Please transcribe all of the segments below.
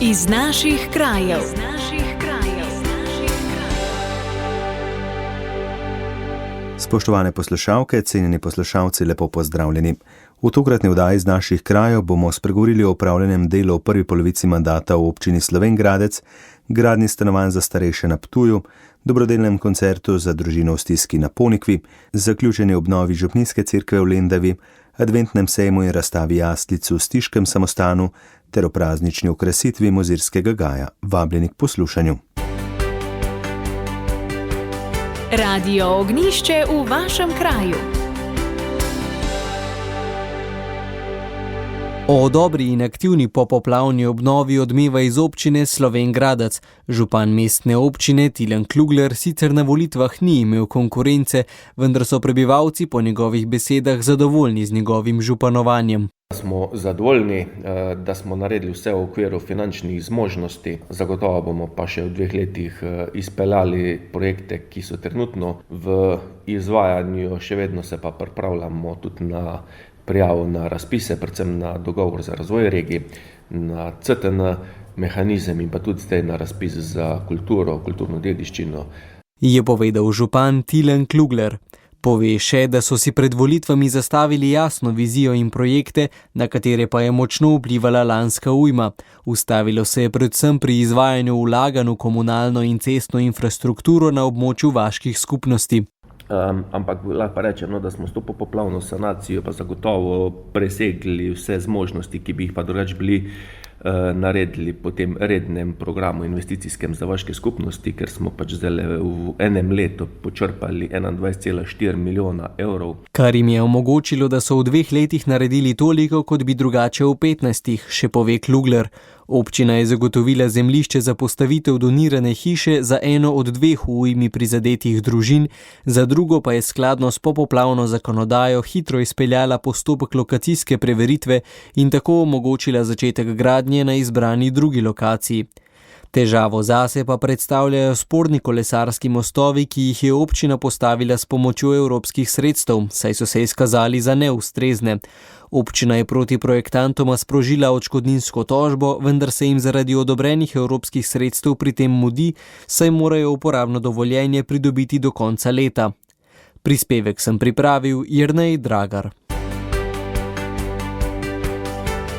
Iz naših krajev. Spoštovane poslušalke, cenjeni poslušalci, lepo pozdravljeni. V tokratni oddaji iz naših krajev bomo spregovorili o opravljenem delu v prvi polovici mandata v občini Slovenj Gradec, gradnji stanovanj za starejše na Ptuju, dobrodelnem koncertu za družino v stiski na Ponikvi, zaključeni obnovi župnijske cerkve v Lendavi, adventnem sejmu in razstavi jaslic v Stiškem samostanu ter o praznični okrasitvi Mozirskega gaja. Vabljeni k poslušanju. Radio Ognjišče v vašem kraju. O dobri in aktivni popoplavni obnovi odmeva iz občine Slovenj Gradec. Župan mestne občine Tilen Klugler sicer na volitvah ni imel konkurence, vendar so prebivalci po njegovih besedah zadovoljni z njegovim županovanjem. Smo zadovoljni, da smo naredili vse v okviru finančnih zmožnosti. Zagotovo bomo pa še v 2 letih izpeljali projekte, ki so trenutno v izvajanju, še vedno se pa pripravljamo tudi na prijavo na razpise, predvsem na dogovor za razvoj regij, na CTN mehanizem in pa tudi zdaj na razpis za kulturno dediščino. Je povedal župan Tilen Klugler. Pove še, da so si pred volitvami zastavili jasno vizijo in projekte, na katere pa je močno vplivala lanska ujma. Ustavilo se je predvsem pri izvajanju vlaganj v komunalno in cestno infrastrukturo na območju vaških skupnosti. Ampak lahko rečem, da smo s to popoplavno sanacijo pa zagotovo presegli vse zmožnosti, ki bi jih pa drugače bili naredili po tem rednem programu investicijskem za vaške skupnosti, ker smo pač zdaj v enem letu počrpali 21,4 milijona evrov. Kar jim je omogočilo, da so v 2 letih naredili toliko, kot bi drugače v 15, še pove Klugler. Občina je zagotovila zemljišče za postavitev donirane hiše za eno od 2 v ujmi prizadetih družin, za drugo pa je skladno s popoplavno zakonodajo hitro izpeljala postopek lokacijske preveritve in tako omogočila začetek gradnje na izbrani drugi lokaciji. Težavo zase pa predstavljajo sporni kolesarski mostovi, ki jih je občina postavila s pomočjo evropskih sredstev, saj so se izkazali za neustrezne. Občina je proti projektantoma sprožila odškodninsko tožbo, vendar se jim zaradi odobrenih evropskih sredstev pri tem mudi, saj morajo uporabno dovoljenje pridobiti do konca leta. Prispevek sem pripravil Jernej Dragar.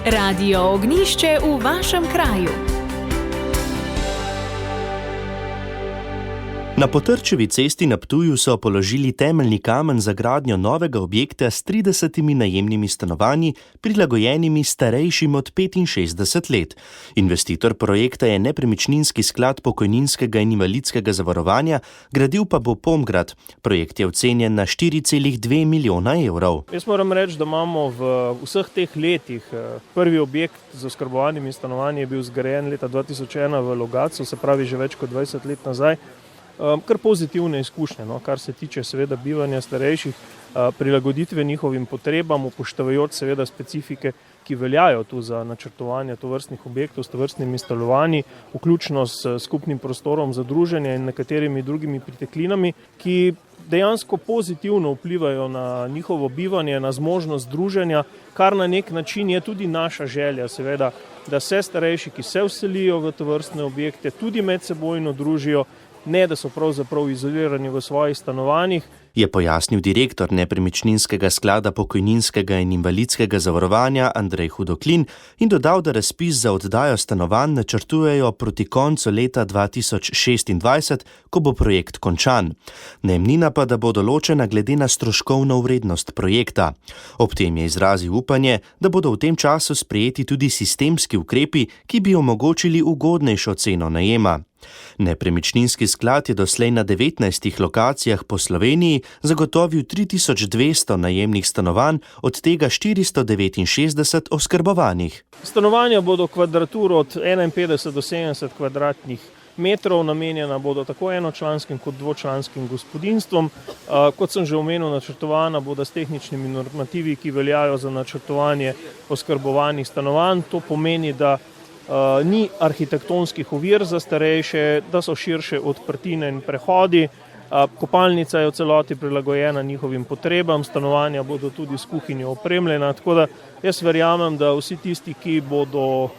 Radio Ognjišče v vašem kraju. Na Potrčevi cesti na Ptuju so položili temeljni kamen za gradnjo novega objekta s 30 najemnimi stanovanji, prilagojenimi starejšim od 65 let. Investitor projekta je Nepremičninski sklad pokojninskega in invalidskega zavarovanja, gradil pa bo Pomgrad. Projekt je ocenjen na 4,2 milijona evrov. Jaz moram reči, da imamo v vseh teh letih, prvi objekt z oskrbovanimi stanovanji je bil zgrajen leta 2001 v Logatcu, se pravi že več kot 20 let nazaj. Kar pozitivne izkušnje, kar se tiče seveda bivanja starejših, prilagoditve njihovim potrebam, upoštevajoč seveda specifike, ki veljajo tu za načrtovanje tovrstnih objektov s tovrstnimi stanovanji, vključno s skupnim prostorom za druženje in nekaterimi drugimi priteklinami, ki dejansko pozitivno vplivajo na njihovo bivanje, na zmožnost druženja, kar na nek način je tudi naša želja, seveda, da se starejši, ki se vselijo v tovrstne objekte, tudi medsebojno družijo, ne da so pravzaprav izolirani v svojih stanovanjih. Je pojasnil direktor Nepremičninskega sklada pokojninskega in invalidskega zavarovanja Andrej Hudoklin in dodal, da razpis za oddajo stanovanj načrtujejo proti koncu leta 2026, ko bo projekt končan. Najemnina pa da bo določena glede na stroškovno vrednost projekta. Ob tem je izrazil upanje, da bodo v tem času sprejeti tudi sistemski ukrepi, ki bi omogočili ugodnejšo ceno najema. Nepremičninski sklad je doslej na 19 lokacijah po Sloveniji zagotovil 3200 najemnih stanovanj, od tega 469 oskrbovanih. Stanovanja bodo kvadraturo od 51 do 70 kvadratnih metrov, namenjena bodo tako enočlanskim kot dvočlanskim gospodinjstvom. Kot sem že omenil, načrtovana bodo s tehničnimi normativi, ki veljajo za načrtovanje oskrbovanih stanovanj. To pomeni, da ni arhitektonskih ovir za starejše, da so širše odprtine in prehodi. Kopalnica je v celoti prilagojena njihovim potrebam, stanovanja bodo tudi s kuhinjo opremljena, tako da jaz verjamem, da vsi tisti, ki bodo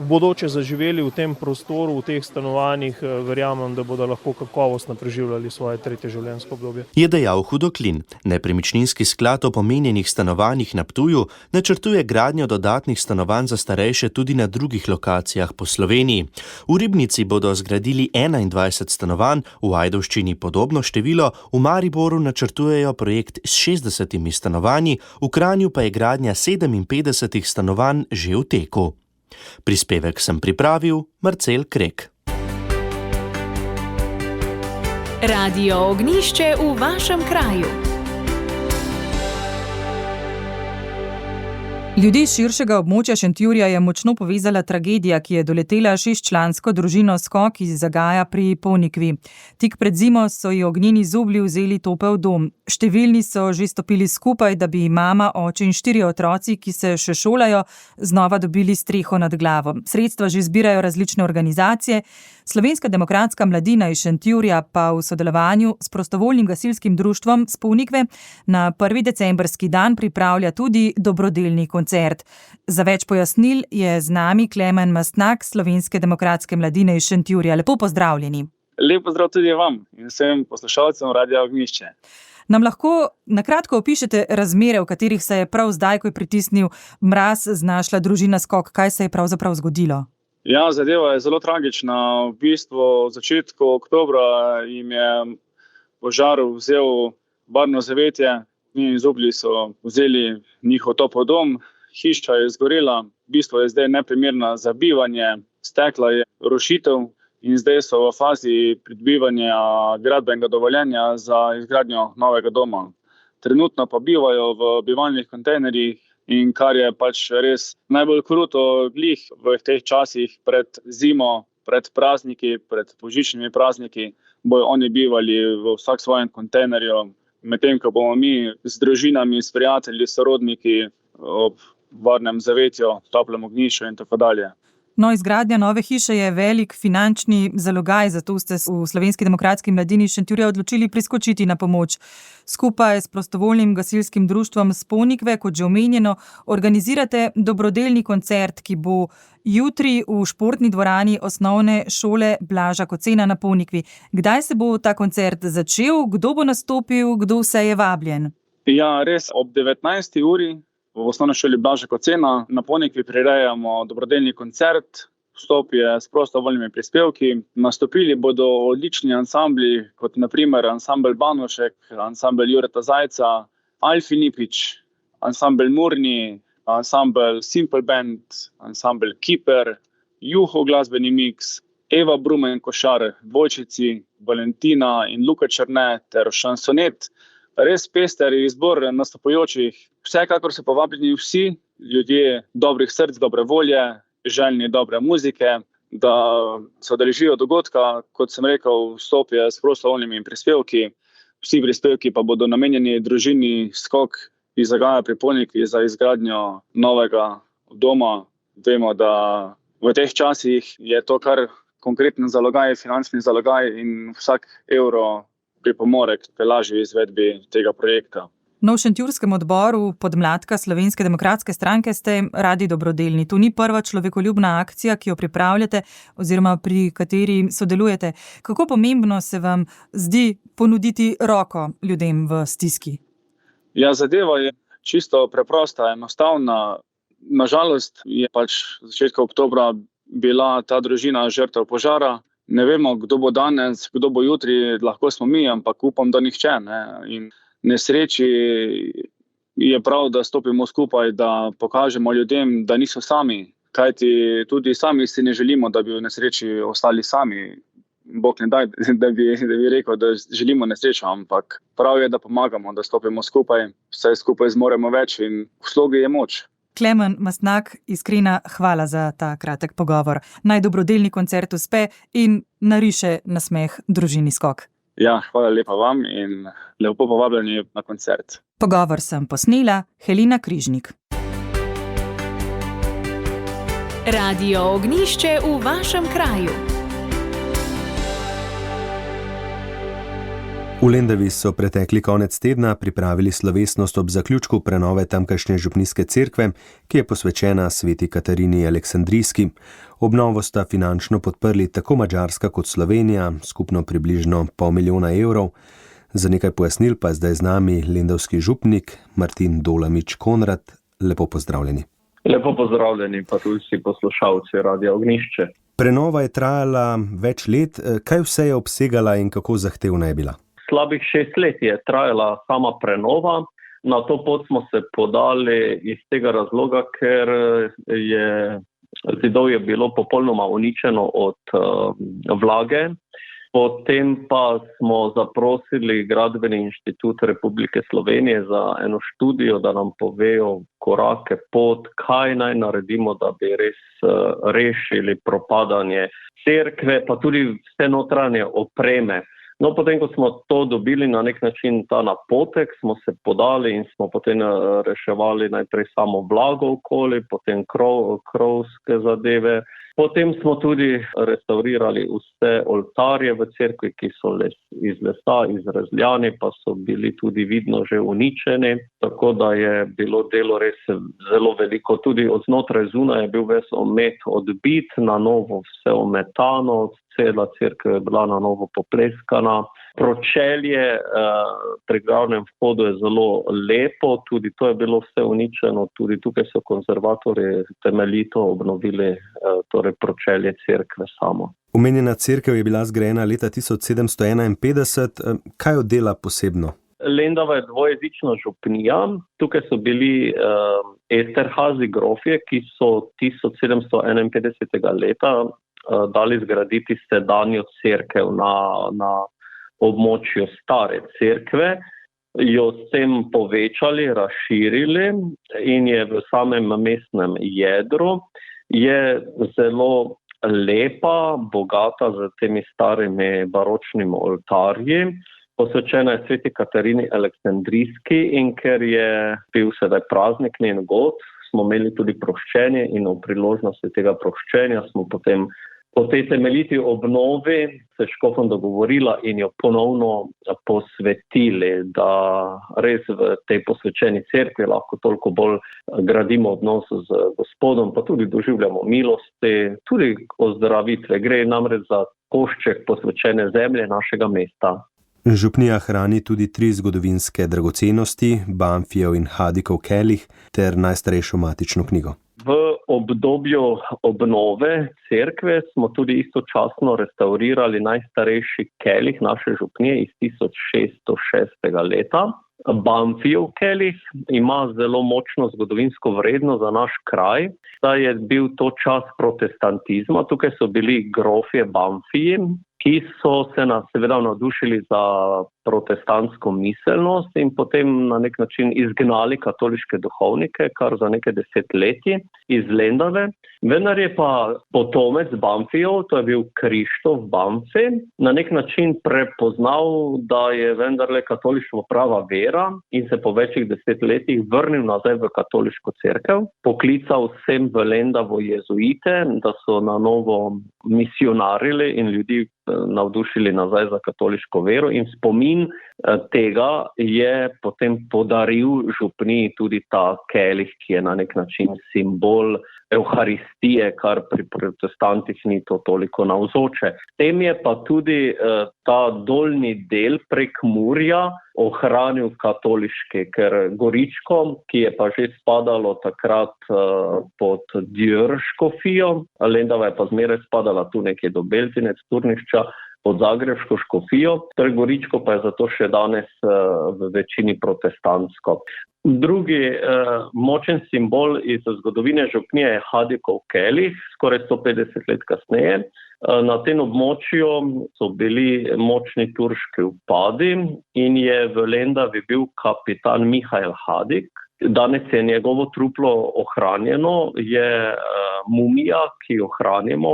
v bodoče zaživeli v tem prostoru, v teh stanovanjih, verjamem, da bodo lahko kakovostno preživljali svoje tretje življenjsko obdobje. Je dejal Hudoklin. Nepremičninski sklad o pomenjenih stanovanjih na Ptuju načrtuje gradnjo dodatnih stanovanj za starejše tudi na drugih lokacijah po Sloveniji. V Ribnici bodo zgradili 21 stanovanj, v Ajdovščini podobno število, v Mariboru načrtujejo projekt s 60 stanovanji, v Kranju pa je gradnja 57 stanovanj že v teku. Prispevek sem pripravil Marcel Krek. Radio Ognjišče v vašem kraju. Ljudi širšega območja Šentjurja je močno povezala tragedija, ki je doletela 6-člansko družino Skok iz Zagaja pri Ponikvi. Tik pred zimo so ji ognjeni zublji vzeli topel dom. Številni so že stopili skupaj, da bi mama, oče in 4 otroci, ki se še šolajo, znova dobili streho nad glavo. Sredstva že zbirajo različne organizacije. Slovenska demokratska mladina iz Šentjurja pa v sodelovanju s prostovoljnim gasilskim društvom s Ponikve na 1. decembrski dan pripravlja tudi dobrodelni koncert. Za več pojasnil je z nami Klemen Mastnak, Slovenske demokratske mladine iz Šentjurja. Lepo pozdravljeni. Lep pozdrav tudi vam in vsem poslušalcem Radia Ognjišče. Nam lahko na kratko opišete razmere, v katerih se je prav zdaj, ko je pritisnil mraz, znašla družina Skok? Kaj se je pravzaprav zgodilo? Ja, zadeva je zelo tragična. V bistvu v začetku oktobra jim je požar vzel barvno zavetje. Njeni zublji so vzeli njihov topel dom, hiša je zgorela, v bistvu je zdaj neprimerna za bivanje, stekla je rušitev in zdaj so v fazi pridobivanja gradbenega dovoljenja za izgradnjo novega doma. Trenutno pa bivajo v bivalnih kontejnerjih in kar je pač res najbolj kruto glih v teh časih pred zimo, pred prazniki, pred božičnimi prazniki, bojo oni bivali v vsak svojem kontejnerju. Medtem, ko bomo mi z družinami, s prijatelji, sorodniki ob varnem zavetju, toplem ognjišču in tako dalje. No, izgradnja nove hiše je velik finančni zalogaj, zato ste v Slovenski demokratski mladini Šentjurja odločili priskočiti na pomoč. Skupaj s prostovoljnim gasilskim društvom s Ponikve, kot že omenjeno, organizirate dobrodelni koncert, ki bo jutri v športni dvorani osnovne šole Blaža Kocena na Ponikvi. Kdaj se bo ta koncert začel, kdo bo nastopil, kdo vse je vabljen? Ja, res ob 19. uri v osnovni šoli Blaža Kocena na Ponikvi prirejamo dobrodelni koncert. Vstop je s prostovoljnimi prispevki. Nastopili bodo odlični ansambli, kot na primer ansambel Banošek, ansambel Jureta Zajca, Alfi Nipič, ansambel Murni, ansambel Simple Band, ansambel Kiper, Juho glasbeni miks, Eva Brumen Košar, Dvojčici, Valentina in Luka Černe ter Šansonet. Res pester izbor nastopajočih. Vsekakor so povabljeni vsi ljudje dobrih src, dobre volje, željni dobre muzike, da se udeležijo dogodka. Kot sem rekel, vstop je s prostovoljnimi prispevki. Vsi prispevki pa bodo namenjeni družini Skok iz Zagaja pri Ponikvi za izgradnjo novega doma. Vemo, da v teh časih je to kar konkreten zalogaj, finančni zalogaj in vsak evro pripomore k lažji izvedbi tega projekta. No, v Šentjurskem odboru podmladka Slovenske demokratske stranke ste radi dobrodelni. To ni prva človekoljubna akcija, ki jo pripravljate oziroma pri kateri sodelujete. Kako pomembno se vam zdi ponuditi roko ljudem v stiski? Ja, zadeva je čisto preprosta, enostavna. Nažalost je pač začetka oktobra bila ta družina žrtev požara. Ne vemo, kdo bo danes, kdo bo jutri, lahko smo mi, ampak upam, da nihče. In nesreči je prav, da stopimo skupaj, da pokažemo ljudem, da niso sami. Kajti tudi sami si ne želimo, da bi v nesreči ostali sami. Bog ne daj, da bi rekel, da želimo nesrečo, ampak prav je, da pomagamo, da stopimo skupaj, vse skupaj zmoremo več in v slogi je moč. Klemen Mastnak, iskrena hvala za ta kratek pogovor. Naj dobrodelni koncert uspe in nariše nasmeh družini Skok. Ja, hvala lepa vam in lepo povabljeni na koncert. Pogovor sem posnela Helena Križnik. Radio Ognjišče v vašem kraju. V Lendavi so pretekli konec tedna pripravili slovesnost ob zaključku prenove tamkajšnje župnijske cerkve, ki je posvečena sveti Katarini Aleksandrijski. Obnovo sta finančno podprli tako Madžarska kot Slovenija, skupno približno $500,000 evrov. Za nekaj pojasnil pa je zdaj z nami lendavski župnik Martin Dolamič Konrad. Lepo pozdravljeni. Lepo pozdravljeni pa tudi vsi poslušalci Radia Ognjišče. Prenova je trajala več let. Kaj vse je obsegala in kako zahtevna je bila? Slabih 6 let je trajala sama prenova. Na to pot smo se podali iz tega razloga, ker je zidov je bilo popolnoma uničeno od vlage. Potem pa smo zaprosili Gradbeni inštitut Republike Slovenije za eno študijo, da nam povejo korake, pot, kaj naj naredimo, da bi res rešili propadanje cerkve, pa tudi vse notranje opreme. No, potem, ko smo to dobili na nek način ta napotek, smo se podali in smo potem reševali najprej samo vlago okoli, potem krovske zadeve. Potem smo tudi restaurirali vse oltarje v cerkvi, ki so iz lesa izrezljani, pa so bili tudi vidno že uničeni. Tako da je bilo delo res zelo veliko. Tudi od znotraj zunaj je bil ves omet odbit, na novo vse ometano, cela cerkev je bila na novo popleskana. Pročelje pri glavnem vhodu je zelo lepo, tudi to je bilo vse uničeno, tudi tukaj so konzervatorji temeljito obnovili torej pročelje cerkve samo. Omenjena cerkev je bila zgrajena leta 1751. Kaj jo dela posebno? Lendava je dvojezična župnija. Tukaj so bili Esterhazy grofje, ki so 1751. leta dali zgraditi sedanjo cerkev na območju stare cerkve, jo s tem povečali, razširili in je v samem mestnem jedru. Je zelo lepa, bogata z temi starimi baročnimi oltarji. Posvečena je sveti Katarini Aleksandrijski in ker je bil sedaj praznik njen god, smo imeli tudi proščenje in v priložnosti tega proščenja smo potem po tej temeljiti obnovi se škofom dogovorila in jo ponovno posvetili, da res v tej posvečeni cerkvi lahko toliko bolj gradimo odnos z Gospodom, pa tudi doživljamo milosti, tudi ozdravitve. Gre namreč za košček posvečene zemlje našega mesta. Župnija hrani tudi 3 zgodovinske dragocenosti, Banfijev in Hadikov kelih ter najstarejšo matično knjigo. V obdobju obnove cerkve smo tudi istočasno restaurirali najstarejši kelih naše župnije iz 1606. leta. Banfijev kelih ima zelo močno zgodovinsko vrednost za naš kraj, saj je bil to čas protestantizma. Tukaj so bili grofje Banfiji, ki so se seveda navdušili za protestantsko miselnost in potem na nek način izgnali katoliške duhovnike, kar za nekaj desetletij iz Lendave. Vendar je pa potomec Banfijev, to je bil Krištof Banfi, na nek način prepoznal, da je vendarle katolištvo prava vera in se po večjih desetletjih vrnil nazaj v katoliško cerkev. Poklical sem v Lendavo jezuite, da so na novo misionarili in ljudi navdušili nazaj za katoliško vero in spomin tega je potem podaril župniji tudi ta kelih, ki je na nek način simbol Evharistije, kar pri protestantih ni to toliko navzoče. Tem je pa tudi ta dolni del prek Murja ohranil katoliški, ker Goričko, ki je pa že spadalo takrat pod Djör škofijo, Lendava je pa zmeraj spadala tu nekje do Beltinec, Turnišča, pod Zagrebško škofijo, torej Goričko pa je zato še danes v večini protestantsko. Drugi močen simbol iz zgodovine župnije je Hadikov kelih, skoraj 150 let kasneje. Na tem območju so bili močni turški vpadi in je v Lendavi bil kapitan Mihael Hadik. Danes je njegovo truplo ohranjeno, je mumija, ki jo hranimo,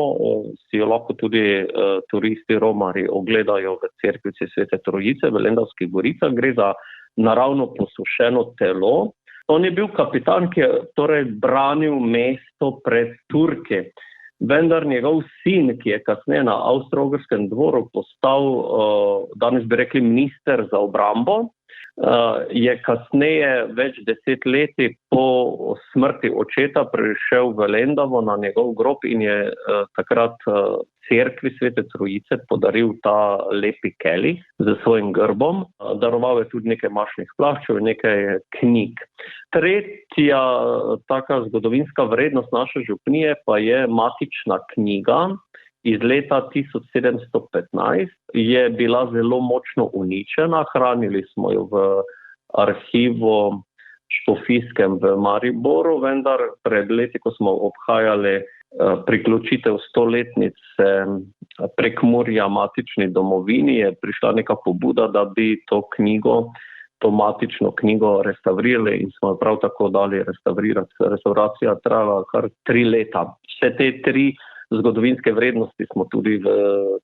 si jo lahko tudi turisti, romarji ogledajo v cerkvici Svete Trojice v Lendavskih goricah. Gre za naravno posušeno telo. On je bil kapitan, ki je torej branil mesto pred Turki. vendar njegov sin, ki je kasneje na Avstro-Ogrskem dvoru postal, danes bi rekli, minister za obrambo, je kasneje več desetletij po smrti očeta prišel v Lendavo na njegov grob in je takrat cerkvi Svete Trojice podaril ta lepi kelih z svojim grbom. Daroval je tudi nekaj mašnih plaščev in nekaj knjig. Tretja taka zgodovinska vrednost naše župnije pa je matična knjiga iz leta 1715. Je bila zelo močno uničena, hranili smo jo v arhivu škofijskem v Mariboru, vendar pred leti, ko smo obhajali priključitev 100-letnice Prekmurja matični domovini, je prišla neka pobuda, da bi to matično knjigo restaurirali in smo jo prav tako dali restaurirati. Restauracija trajala kar 3 leta. Vse te 3 zgodovinske vrednosti smo tudi v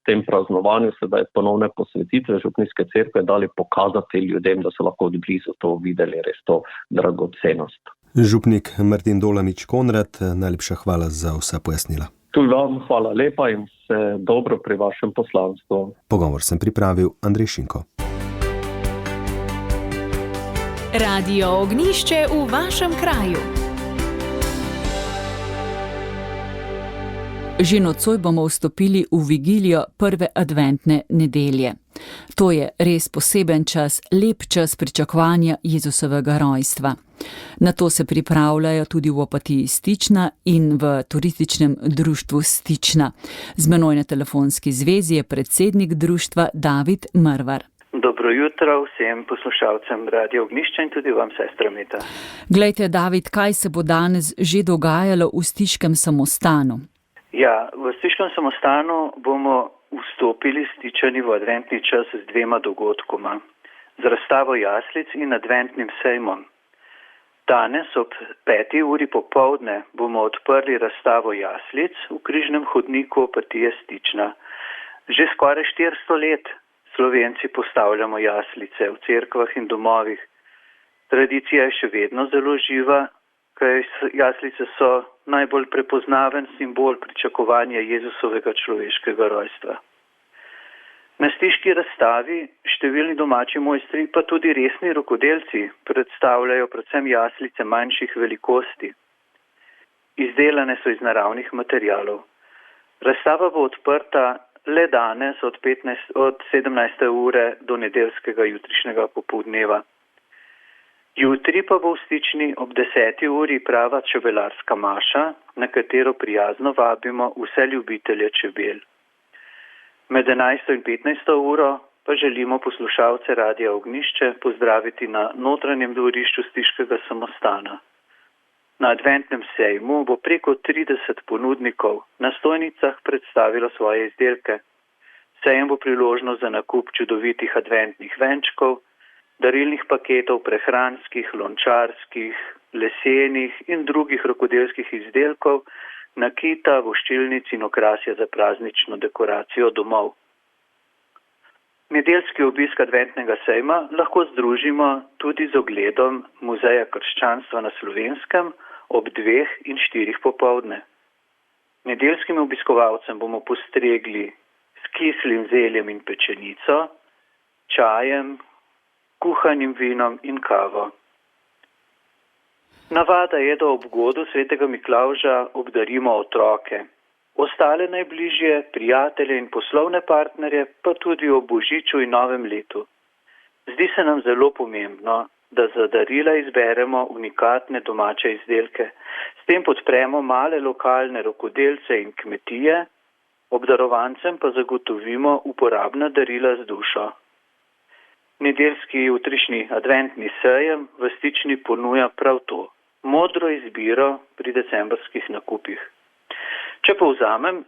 tem praznovanju sedaj ponovne posvetitve župnijske cerkve dali pokazati ljudem, da so lahko od blizu to videli, res to dragocenost. Župnik Martin Dolanič Konrad, najlepša hvala za vsa pojasnila. Tudi vam hvala lepa in vse dobro pri vašem poslanstvu. Pogovor sem pripravil Andrej Šinko. Radio Ognjišče v vašem kraju. Že nocoj bomo vstopili v vigilijo prve adventne nedelje. To je res poseben čas, lep čas pričakovanja Jezusovega rojstva. Na to se pripravljajo tudi v Opatiji Stična in v turističnem društvu Stična. Z menoj na telefonski zvezi je predsednik društva David Mrvar. Dobro jutro vsem poslušalcem Radio Ognjišče in tudi vam, sestra Meta. Glejte, David, kaj se bo danes že dogajalo v Stiškem samostanu? Ja, v Stiškem samostanu bomo vstopili Stičani v adventni čas z 2 dogodkoma. Z razstavo jaslic in adventnim sejmom. Danes ob 5. uri popoldne bomo odprli razstavo jaslic v križnem hodniku Opatije Stična. Že skoraj 400 let Slovenci postavljamo jaslice v cerkvah in domovih. Tradicija je še vedno zelo živa, kaj jaslice so najbolj prepoznaven simbol pričakovanja Jezusovega človeškega rojstva. Na stiški razstavi številni domači mojstri, pa tudi resni rokodelci, predstavljajo predvsem jaslice manjših velikosti. Izdelane so iz naravnih materialov. Razstava bo odprta le danes od 17. ure do nedeljskega jutrišnjega popoldneva. Jutri pa bo v Stični ob 10. uri prava čebelarska maša, na katero prijazno vabimo vse ljubitelje čebel. Med 11. in 15. uro pa želimo poslušalce Radia Ognjišče pozdraviti na notranjem dvorišču Stiškega samostana. Na adventnem sejmu bo preko 30 ponudnikov na stojnicah predstavilo svoje izdelke. Sejem bo priložnost za nakup čudovitih adventnih venčkov, darilnih paketov prehranskih, lončarskih, lesenih in drugih rokodelskih izdelkov, nakita, voščilnic in okrasja za praznično dekoracijo domov. Nedeljski obisk adventnega sejma lahko združimo tudi z ogledom Muzeja krščanstva na Slovenskem ob 2 in 4 popoldne. Nedeljskim obiskovalcem bomo postregli s kislim zeljem in pečenico, čajem, kuhanim vinom in kavo. Navada je, da ob godu svetega Miklavža obdarimo otroke. Ostale najbližje, prijatelje in poslovne partnerje pa tudi ob božiču in novem letu. Zdi se nam zelo pomembno, da za darila izberemo unikatne domače izdelke. S tem podpremo male lokalne rokodelce in kmetije, obdarovancem pa zagotovimo uporabna darila z dušo. Nedeljski jutrišnji adventni sejem v Stični ponuja prav to, modro izbiro pri decembrskih nakupih. Če povzamem,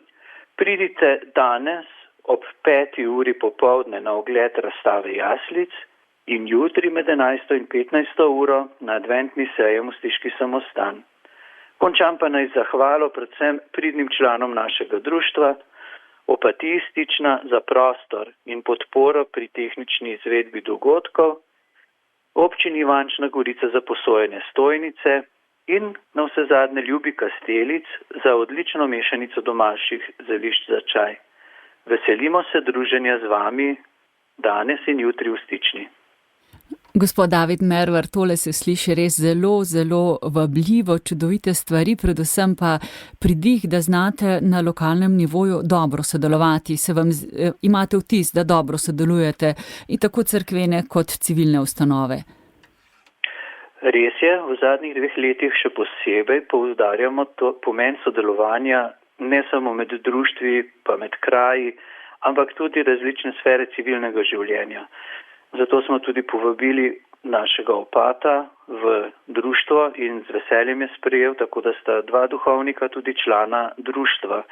pridite danes ob 5. uri popoldne na ogled razstave jaslic in jutri med 11. in 15. uro na adventni sejem v Stiški samostan. Končam pa naj zahvalo predvsem pridnim članom našega društva, Opatiji Stična za prostor in podporo pri tehnični izvedbi dogodkov, občini Ivančna Gorica za posojene stojnice in na vse zadnje ljubi Kastelic za odlično mešanico domačih zelišč za čaj. Veselimo se druženja z vami danes in jutri v Stični. Gospod David Mervar, tole se sliši res zelo, zelo vabljivo, čudovite stvari, predvsem pa pridih, da znate na lokalnem nivoju dobro sodelovati. Imate vtis, da dobro sodelujete in tako cerkvene kot civilne ustanove. Res je, v zadnjih 2 letih še posebej poudarjamo pomen sodelovanja ne samo med društvi, pa med kraji, ampak tudi različne sfere civilnega življenja. Zato smo tudi povabili našega opata v društvo in z veseljem je sprejel, tako da sta 2 duhovnika tudi člana društva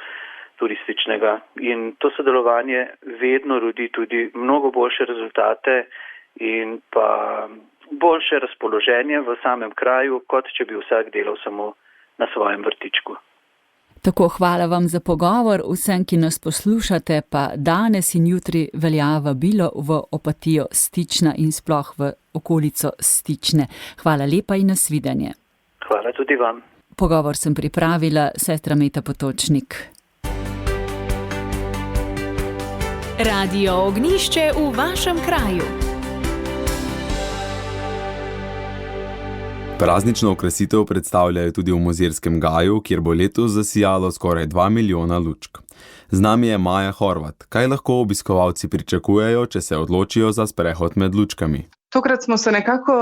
turističnega. In to sodelovanje vedno rodi tudi mnogo boljše rezultate in pa boljše razpoloženje v samem kraju, kot če bi vsak delal samo na svojem vrtičku. Tako, hvala vam za pogovor, vsem, ki nas poslušate, pa danes in jutri velja vabilo v Opatijo Stična in sploh v okolico Stične. Hvala lepa in nasvidenje. Hvala tudi vam. Pogovor sem pripravila sestra Meta Potočnik. Radio Ognjišče v vašem kraju. Praznično okrasitev predstavljajo tudi v Mozirskem gaju, kjer bo letos zasijalo skoraj 2 milijona lučk. Z nami je Maja Horvat. Kaj lahko obiskovalci pričakujejo, če se odločijo za sprehod med lučkami? Tokrat smo se nekako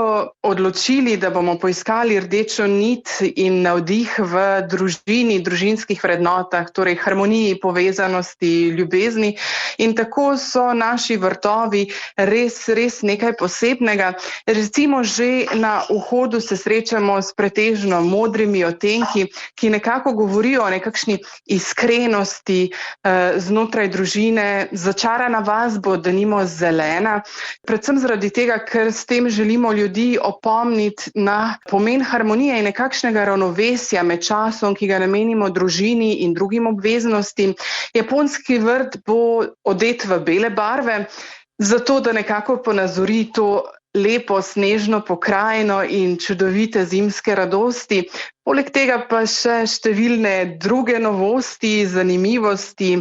odločili, da bomo poiskali rdečo nit in navdih v družini, družinskih vrednotah, torej harmoniji, povezanosti, ljubezni. In tako so naši vrtovi res nekaj posebnega. Recimo že na vhodu se srečamo s pretežno modrimi odtenki, ki nekako govorijo o nekakšni iskrenosti znotraj družine. Začarana vas bo denimo zelena, predvsem zaradi tega, ker s tem želimo ljudi opomniti na pomen harmonije in nekakšnega ravnovesja med časom, ki ga namenimo družini in drugim obveznostim. Japonski vrt bo odet v bele barve, zato da nekako ponazori to lepo snežno pokrajino in čudovite zimske radosti. Poleg tega pa še številne druge novosti, zanimivosti.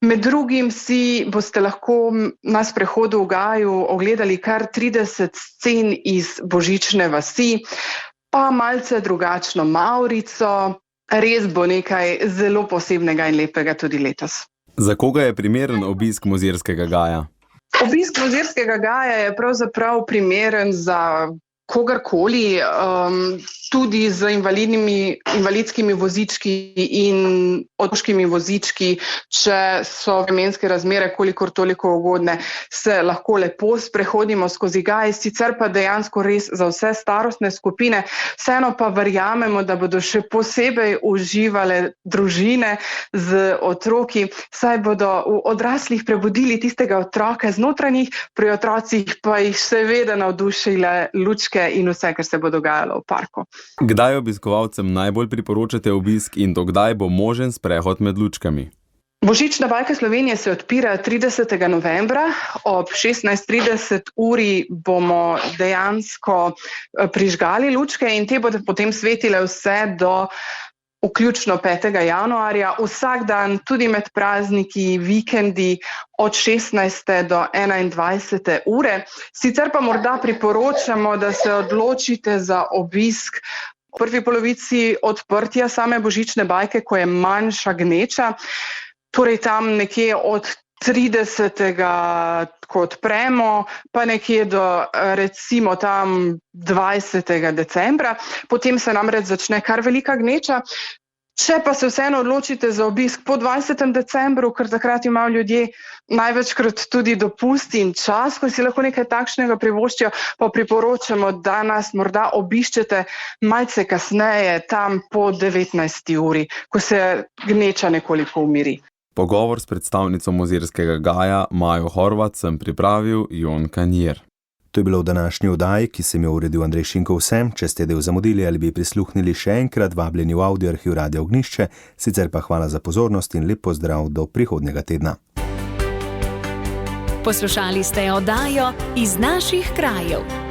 Med drugim si boste lahko na sprehodu v gaju ogledali kar 30 scen iz Božične vasi, pa malce drugačno Mavrico. Res bo nekaj zelo posebnega in lepega tudi letos. Za koga je primeren obisk Mozirskega gaja? Obisk Mozirskega gaja je pravzaprav primeren za kogarkoli, tudi z invalidskimi vozički in otroškimi vozički, če so vremenske razmere kolikor toliko ugodne, se lahko lepo sprehodimo skozi gaj, sicer pa dejansko res za vse starostne skupine. Vseeno pa verjamemo, da bodo še posebej uživale družine z otroki, saj bodo v odraslih prebudili tistega otroka znotraj njih, pri otrocih pa jih seveda navdušile lučke in vse, kar se bo dogajalo v parku. Kdaj obiskovalcem najbolj priporočate obisk in do kdaj bo možen sprehod med lučkami? Božična bajka Slovenije se odpira 30. novembra. Ob 16:30 uri bomo dejansko prižgali lučke in te bodo potem svetile vse do vključno 5. januarja, vsak dan, tudi med prazniki, vikendi, od 16. do 21. ure. Sicer pa morda priporočamo, da se odločite za obisk v prvi polovici odprtja same Božične bajke, ko je manjša gneča, torej tam nekje od 30. ko odpremo, pa nekje do recimo tam 20. decembra. Potem se namreč začne kar velika gneča. Če pa se vseeno odločite za obisk po 20. decembru, ker takrat imajo ljudje največkrat tudi dopust in čas, ko si lahko nekaj takšnega privoščijo, pa priporočamo, da nas morda obiščete malce kasneje, tam po 19. uri, ko se gneča nekoliko umiri. Pogovor s predstavnico Mozirskega gaja Majo Horvat sem pripravil Jon Kanjer. To je bilo v današnji oddaji, ki sem jo uredil Andrej Šinko. Vsem, če ste del zamudili ali bi prisluhnili še enkrat, vabljeni v Audioarhiv Radio Ognjišče, sicer pa hvala za pozornost in lep pozdrav do prihodnjega tedna. Poslušali ste oddajo Iz naših krajev.